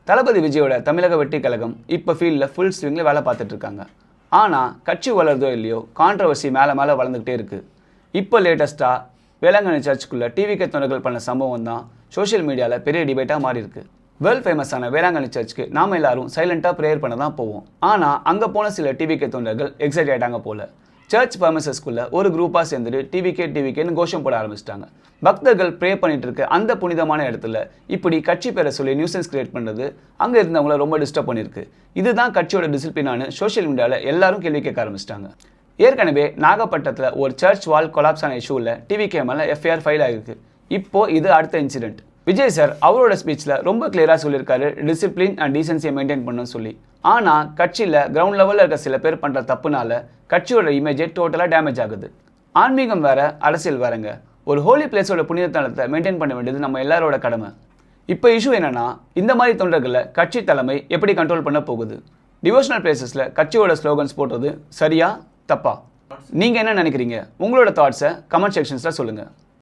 தளபதி விஜயோட தமிழக வெற்றி கழகம் இப்போ ஃபீல்டில் ஃபுல் ஸ்விங்கில் வேலை பார்த்துட்டு இருக்காங்க. ஆனால் கட்சி வளருதோ இல்லையோ கான்ட்ரவர்சி மேலே வளர்ந்துக்கிட்டே இருக்குது. இப்போ லேட்டஸ்ட்டாக வேளாங்கண்ணி சர்ச்சுக்குள்ளே டிவிகே தொண்டர்கள் பண்ண சம்பவம் தான் சோஷியல் மீடியாவில் பெரிய டிபேட்டாக மாறி இருக்கு. வேர்ல்ட் ஃபேமஸான வேளாங்கண்ணி சர்ச்சுக்கு நாம் எல்லாரும் சைலண்ட்டாக ப்ரேயர் பண்ண தான் போவோம். ஆனால் அங்கே போன சில டிவிகே தொண்டர்கள் எக்ஸைட் ஆகிட்டாங்க போல. சர்ச் பர்மசஸ்குள்ளே ஒரு குரூப்பாக சேர்ந்துட்டு டிவிகேன்னு கோஷம் போட ஆரம்பிச்சிட்டாங்க. பக்தர்கள் ப்ரே பண்ணிட்டு இருக்க அந்த புனிதமான இடத்துல இப்படி கட்சி பேரை சொல்லி நியூசன்ஸ் கிரியேட் பண்ணுறது அங்கே இருந்தவங்கள ரொம்ப டிஸ்டர்ப் பண்ணியிருக்கு. இதுதான் கட்சியோட டிசிப்ளினானு சோஷியல் மீடியாவில் எல்லாரும் கேள்வி கேட்க ஆரம்பிச்சிட்டாங்க. ஏற்கனவே நாகப்பட்டினத்தில் ஒரு சர்ச் வால் கொலாப்ஸ் ஆன இஷ்யூவில் டிவிகே மேலே எஃப்ஐஆர் ஃபைல் ஆகிருக்கு. இப்போது இது அடுத்த இன்சிடென்ட். விஜய் சார் அவரோட ஸ்பீச்சில் ரொம்ப கிளியராக சொல்லியிருக்காரு டிசிப்ளின் அண்ட் டீசன்சியை மெயின்டைன் பண்ணணும்னு சொல்லி. ஆனால் கட்சியில் கிரவுண்ட் லெவலில் இருக்க சில பேர் பண்ணுற தப்புனால கட்சியோட இமேஜே டோட்டலாக டேமேஜ் ஆகுது. ஆன்மீகம் வேற, அரசியல் வேறங்க. ஒரு ஹோலி பிளேஸோட புனிதத்தனத்தை மெயின்டைன் பண்ண வேண்டியது நம்ம எல்லாரோட கடமை. இப்போ இஷ்யூ என்னன்னா, இந்த மாதிரி தொண்டர்களை கட்சி தலைமை எப்படி கண்ட்ரோல் பண்ண போகுது? டிவோஷனல் பிளேசஸில் கட்சியோட ஸ்லோகன்ஸ் போடுறது சரியா தப்பா? நீங்கள் என்ன நினைக்கிறீங்க? உங்களோட தாட்ஸை கமெண்ட் செக்ஷன்ஸில் சொல்லுங்கள்.